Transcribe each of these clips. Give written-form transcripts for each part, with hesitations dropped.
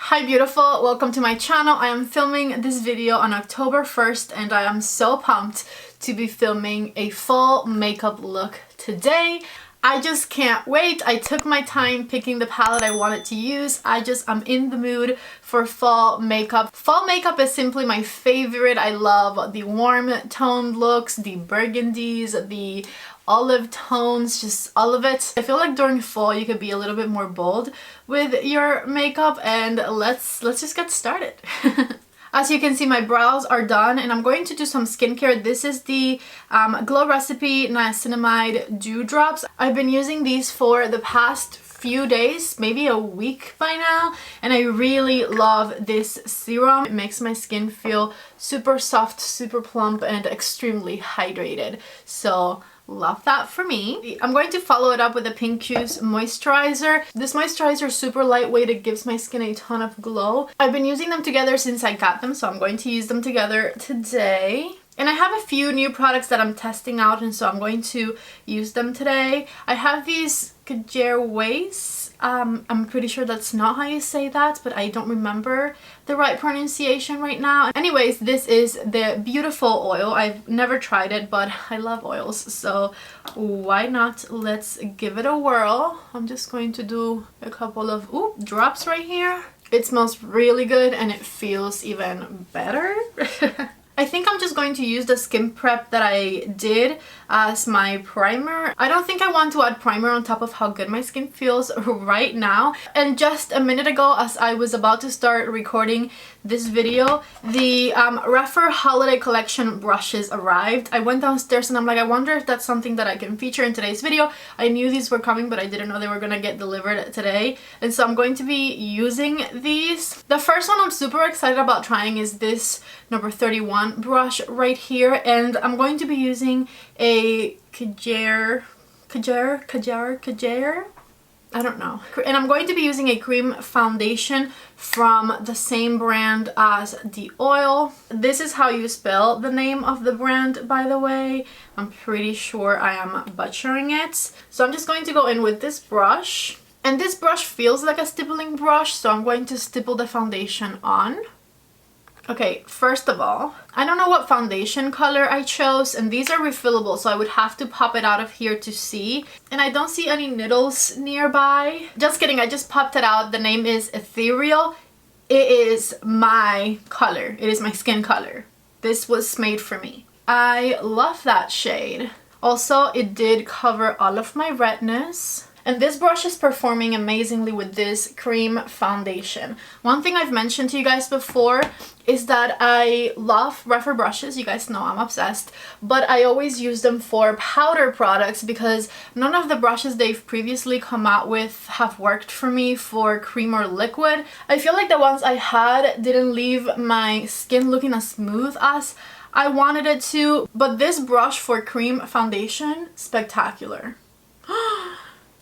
Hi beautiful, welcome to my channel. I am filming this video on October 1st and I am so pumped to be filming a full makeup look today. I just can't wait. I took my time picking the palette I wanted to use. I'm in the mood for fall makeup. Fall makeup is simply my favorite. I love the warm toned looks, the burgundies, the olive tones, just all of it. I feel like during fall you could be a little bit more bold with your makeup, and let's just get started. As you can see, my brows are done and I'm going to do some skincare. This is the Glow Recipe Niacinamide Dew Drops. I've been using these for the past few days, maybe a week by now, and I really love this serum. It makes my skin feel super soft, super plump, and extremely hydrated. So love that for me. I'm going to follow it up with a Pink Q's moisturizer. This moisturizer is super lightweight. It gives my skin a ton of glow. I've been using them together since I got them, so I'm going to use them together today. And I have a few new products that I'm testing out, and so I'm going to use them today. I have these Cajerways. I'm pretty sure that's not how you say that, but I don't remember the right pronunciation right now. Anyways, this is the beautiful oil. I've never tried it, but I love oils, so why not? Let's give it a whirl. I'm just going to do a couple of drops right here. It smells really good and it feels even better. I think I'm just going to use the skin prep that I did as my primer. I don't think I want to add primer on top of how good my skin feels right now. And just a minute ago, as I was about to start recording this video, the Rephr Holiday Collection brushes arrived. I went downstairs and I'm like, I wonder if that's something that I can feature in today's video. I knew these were coming, but I didn't know they were gonna get delivered today. And so I'm going to be using these. The first one I'm super excited about trying is this number 31 brush right here, and I'm going to be using a Cajer, I don't know. And I'm going to be using a cream foundation from the same brand as the oil. This is how you spell the name of the brand, by the way. I'm pretty sure I am butchering it. So I'm just going to go in with this brush. And this brush feels like a stippling brush, so I'm going to stipple the foundation on. Okay, first of all, I don't know what foundation color I chose, and these are refillable, so I would have to pop it out of here to see. And I don't see any needles nearby. Just kidding, I just popped it out. The name is Ethereal. It is my color. It is my skin color. This was made for me. I love that shade. Also, it did cover all of my redness. And this brush is performing amazingly with this cream foundation. One thing I've mentioned to you guys before is that I love Rephr brushes. You guys know I'm obsessed. But I always use them for powder products because none of the brushes they've previously come out with have worked for me for cream or liquid. I feel like the ones I had didn't leave my skin looking as smooth as I wanted it to. But this brush for cream foundation, spectacular.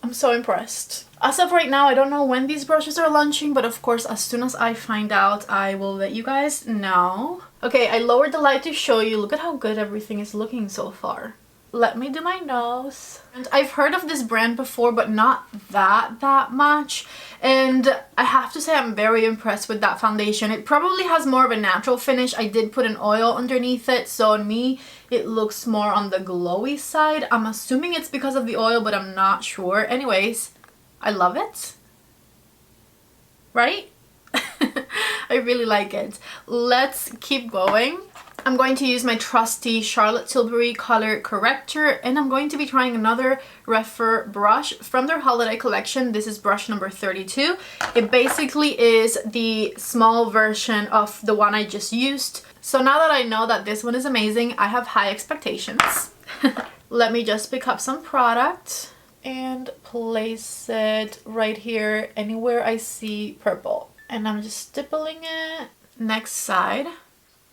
I'm so impressed. As of right now, I don't know when these brushes are launching, but of course, as soon as I find out, I will let you guys know. Okay, I lowered the light to show you. Look at how good everything is looking so far. Let me do my nose. And I've heard of this brand before, but not that much. And I have to say I'm very impressed with that foundation. It probably has more of a natural finish. I did put an oil underneath it, so on me, it looks more on the glowy side. I'm assuming it's because of the oil, but I'm not sure. Anyways, I love it. Right? I really like it. Let's keep going. I'm going to use my trusty Charlotte Tilbury color corrector, and I'm going to be trying another Rephr brush from their holiday collection. This is brush number 32. It basically is the small version of the one I just used. So now that I know that this one is amazing, I have high expectations. Let me just pick up some product and place it right here anywhere I see purple. And I'm just stippling it. Next side.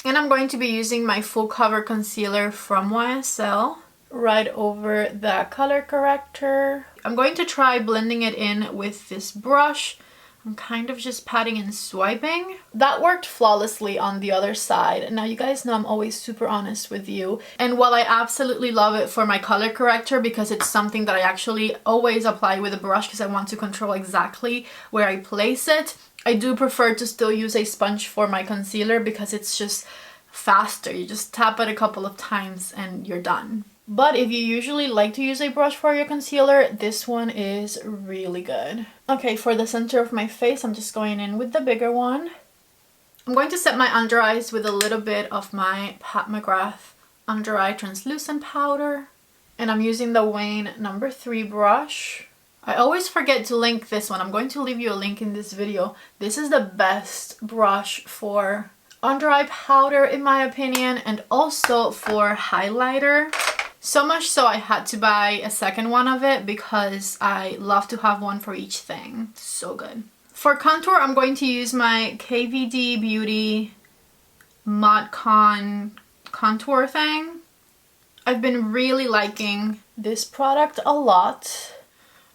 And I'm going to be using my full cover concealer from YSL right over the color corrector. I'm going to try blending it in with this brush. I'm kind of just patting and swiping. That worked flawlessly on the other side. Now you guys know I'm always super honest with you. And while I absolutely love it for my color corrector because it's something that I actually always apply with a brush because I want to control exactly where I place it, I do prefer to still use a sponge for my concealer because it's just faster. You just tap it a couple of times and you're done. But if you usually like to use a brush for your concealer, this one is really good. Okay, for the center of my face, I'm just going in with the bigger one. I'm going to set my under eyes with a little bit of my Pat McGrath Under Eye Translucent Powder. And I'm using the Wayne No. 3 brush. I always forget to link this one. I'm going to leave you a link in this video. This is the best brush for under eye powder in my opinion, and also for highlighter. So much so I had to buy a second one of it because I love to have one for each thing. So good. For contour, I'm going to use my KVD Beauty Mod contour thing. I've been really liking this product a lot.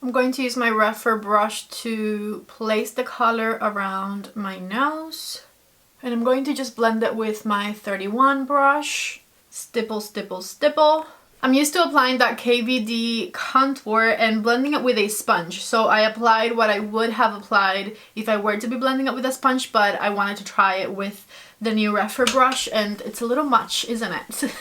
I'm going to use my Rephr brush to place the color around my nose. And I'm going to just blend it with my 31 brush. Stipple, stipple, stipple. I'm used to applying that KVD contour and blending it with a sponge. So I applied what I would have applied if I were to be blending it with a sponge, but I wanted to try it with the new Rephr brush, and it's a little much, isn't it?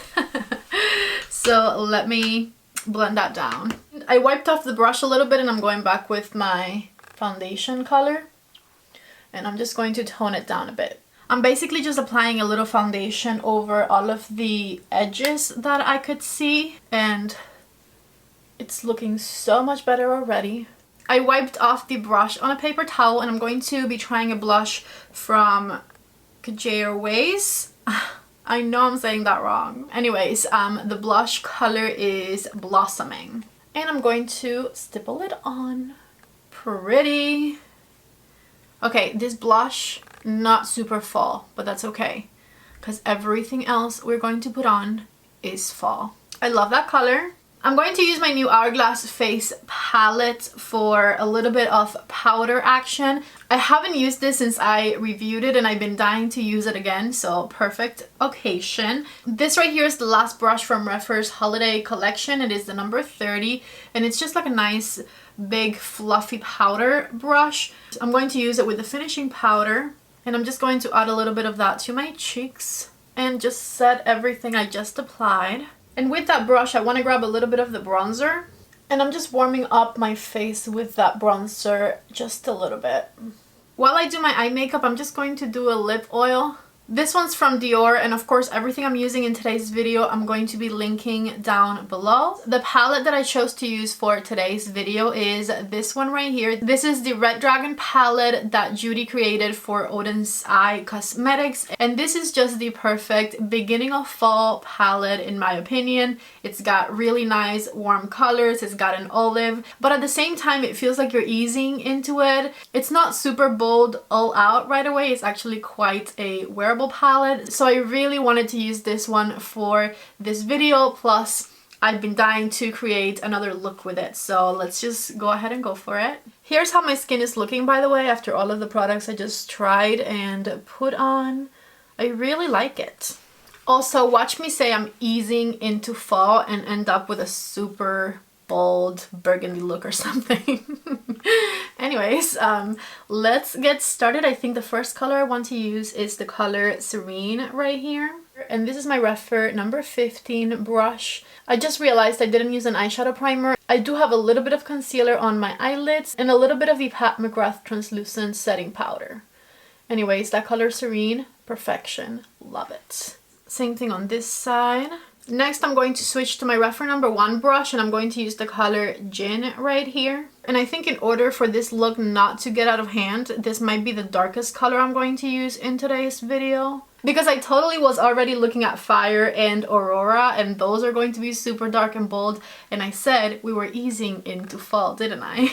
So let me blend that down. I wiped off the brush a little bit and I'm going back with my foundation color. And I'm just going to tone it down a bit. I'm basically just applying a little foundation over all of the edges that I could see, and it's looking so much better already. I wiped off the brush on a paper towel and I'm going to be trying a blush from Ways. I know I'm saying that wrong. Anyways, the blush color is Blossoming. And I'm going to stipple it on. Pretty. Okay, this blush, not super fall, but that's okay, because everything else we're going to put on is fall. I love that color. I'm going to use my new Hourglass Face palette for a little bit of powder action. I haven't used this since I reviewed it and I've been dying to use it again, so perfect occasion. This right here is the last brush from Rephr's holiday collection. It is the number 30 and it's just like a nice big fluffy powder brush. I'm going to use it with the finishing powder and I'm just going to add a little bit of that to my cheeks and just set everything I just applied. And with that brush, I want to grab a little bit of the bronzer. And I'm just warming up my face with that bronzer just a little bit. While I do my eye makeup, I'm just going to do a lip oil. This one's from Dior, and of course everything I'm using in today's video I'm going to be linking down below. The palette that I chose to use for today's video is this one right here. This is the Red Dragon palette that Judy created for Odin's Eye Cosmetics, and this is just the perfect beginning of fall palette in my opinion. It's got really nice warm colors, it's got an olive, but at the same time it feels like you're easing into it. It's not super bold all out right away, it's actually quite a wearable palette, so I really wanted to use this one for this video, plus I've been dying to create another look with it, so let's just go ahead and go for it. Here's how my skin is looking, by the way, after all of the products I just tried and put on. I really like it. Also, watch me say I'm easing into fall and end up with a super bold burgundy look or something. Anyways, let's get started. I think the first color I want to use is the color Serene right here. And this is my Rephr number 15 brush. I just realized I didn't use an eyeshadow primer. I do have a little bit of concealer on my eyelids and a little bit of the Pat McGrath translucent setting powder. Anyways, that color Serene, perfection, love it. Same thing on this side. Next, I'm going to switch to my Rephr number 1 brush and I'm going to use the color Gin right here. And I think in order for this look not to get out of hand, this might be the darkest color I'm going to use in today's video. Because I totally was already looking at Fire and Aurora, and those are going to be super dark and bold. And I said we were easing into fall, didn't I?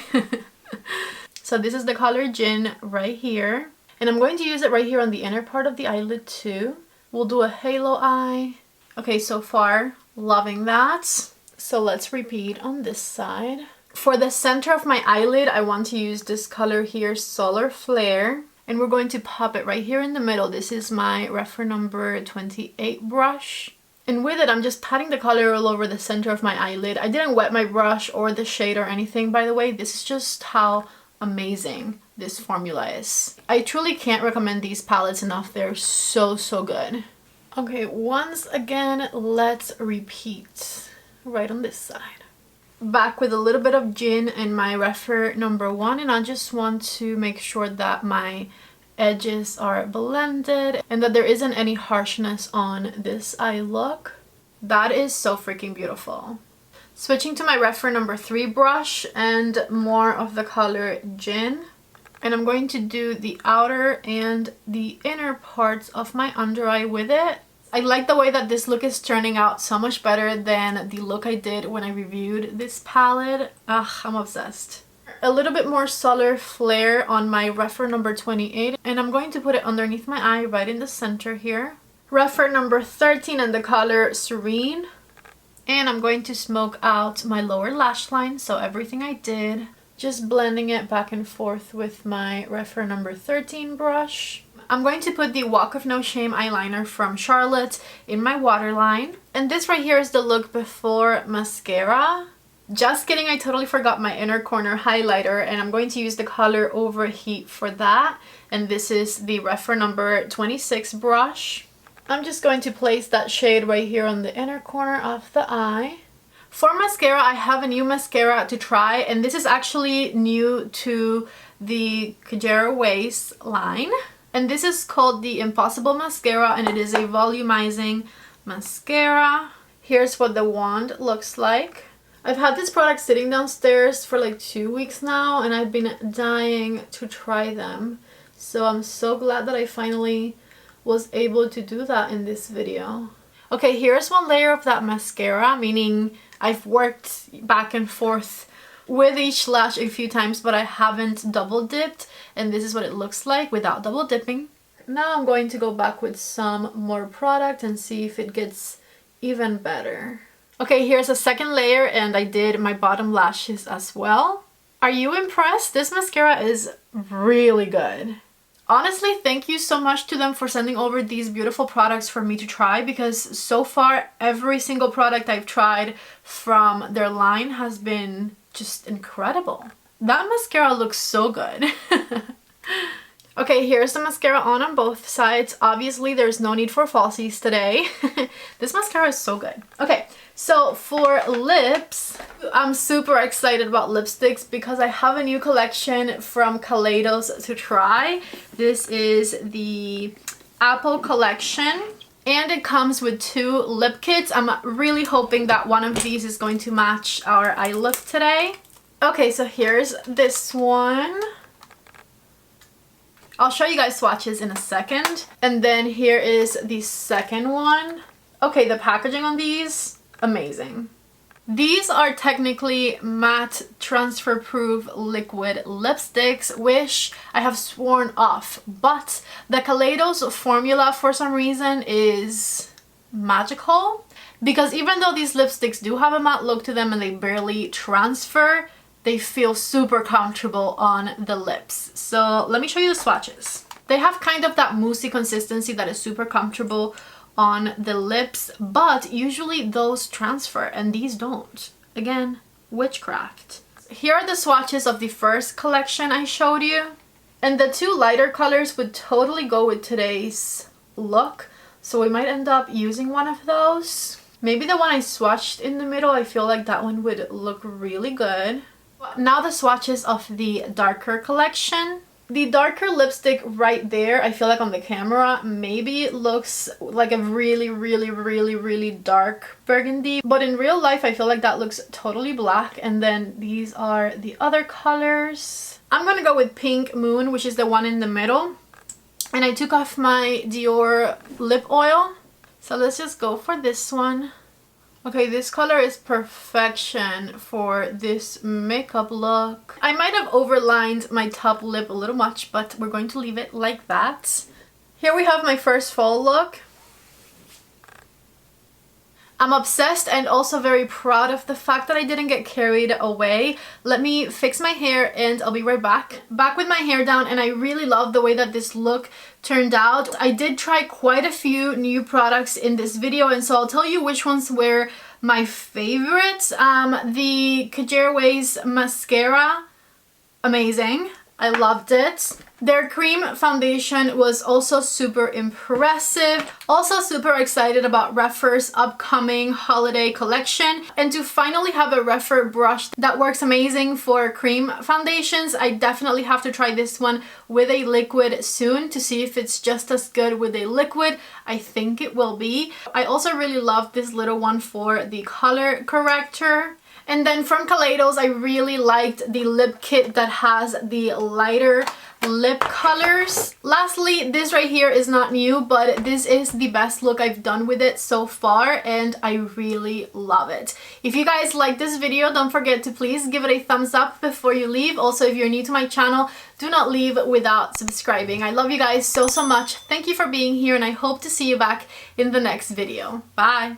So this is the color Gin right here. And I'm going to use it right here on the inner part of the eyelid too. We'll do a halo eye. Okay, so far, loving that. So let's repeat on this side. For the center of my eyelid, I want to use this color here, Solar Flare. And we're going to pop it right here in the middle. This is my Rephr number 28 brush. And with it, I'm just patting the color all over the center of my eyelid. I didn't wet my brush or the shade or anything, by the way. This is just how amazing this formula is. I truly can't recommend these palettes enough. They're so, so good. Okay, once again, let's repeat right on this side. Back with a little bit of gin and my Rephr #1, and I just want to make sure that my edges are blended and that there isn't any harshness on this eye look. That is so freaking beautiful. Switching to my Rephr #3 brush and more of the color Gin. And I'm going to do the outer and the inner parts of my under eye with it. I like the way that this look is turning out so much better than the look I did when I reviewed this palette. I'm obsessed. A little bit more solar flare on my Rephr #28, and I'm going to put it underneath my eye right in the center here. Rephr #13 and the color Serene. And I'm going to smoke out my lower lash line, so everything I did, just blending it back and forth with my Rephr #13 brush. I'm going to put the Walk of No Shame eyeliner from Charlotte in my waterline. And this right here is the look before mascara. Just kidding, I totally forgot my inner corner highlighter, and I'm going to use the color Overheat for that. And this is the Rephr #26 brush. I'm just going to place that shade right here on the inner corner of the eye. For mascara, I have a new mascara to try, and this is actually new to the Kajera Ways line. And this is called the Impossible Mascara, and it is a volumizing mascara. Here's what the wand looks like. I've had this product sitting downstairs for like 2 weeks now, and I've been dying to try them. So I'm so glad that I finally was able to do that in this video. Okay, here's one layer of that mascara, meaning I've worked back and forth with each lash a few times, but I haven't double dipped, and this is what it looks like without double dipping. Now I'm going to go back with some more product and see if it gets even better. Okay, here's a second layer, and I did my bottom lashes as well. Are you impressed? This mascara is really good. Honestly, thank you so much to them for sending over these beautiful products for me to try, because so far every single product I've tried from their line has been just incredible. That mascara looks so good. Okay, here's the mascara on both sides. Obviously, there's no need for falsies today. This mascara is so good. Okay, so for lips, I'm super excited about lipsticks because I have a new collection from Kaleidos to try. This is the Apple collection, and it comes with 2 lip kits. I'm really hoping that one of these is going to match our eye look today. Okay, so here's this one. I'll show you guys swatches in a second. And then here is the second one. Okay, the packaging on these, amazing. These are technically matte transfer proof liquid lipsticks, which I have sworn off, but the Kaleidos formula for some reason is magical, because even though these lipsticks do have a matte look to them and they barely transfer, they feel super comfortable on the lips. So let me show you the swatches. They have kind of that moussey consistency that is super comfortable on the lips, but usually those transfer and these don't. Again, witchcraft. Here are the swatches of the first collection I showed you, and the 2 lighter colors would totally go with today's look, so we might end up using one of those. Maybe the one I swatched in the middle, I feel like that one would look really good. Now the swatches of the darker collection. The darker lipstick right there, I feel like on the camera, maybe looks like a really dark burgundy. But in real life, I feel like that looks totally black. And then these are the other colors. I'm gonna go with Pink Moon, which is the one in the middle. And I took off my Dior lip oil. So let's just go for this one. Okay, this color is perfection for this makeup look. I might have overlined my top lip a little much, but we're going to leave it like that. Here we have my first fall look. I'm obsessed and also very proud of the fact that I didn't get carried away. Let me fix my hair and I'll be right back. Back with my hair down, and I really love the way that this look turned out. I did try quite a few new products in this video, and so I'll tell you which ones were my favorites. The Kajera Ways mascara amazing. I loved it. Their cream foundation was also super impressive. Also super excited about Rephr's upcoming holiday collection. And to finally have a Rephr brush that works amazing for cream foundations, I definitely have to try this one with a liquid soon to see if it's just as good with a liquid. I think it will be. I also really love this little one for the color corrector. And then from Kaleidos, I really liked the lip kit that has the lighter lip colors. Lastly, this right here is not new, but this is the best look I've done with it so far, and I really love it. If you guys like this video, don't forget to please give it a thumbs up before you leave. Also, if you're new to my channel, do not leave without subscribing. I love you guys so much. Thank you for being here, and I hope to see you back in the next video. Bye!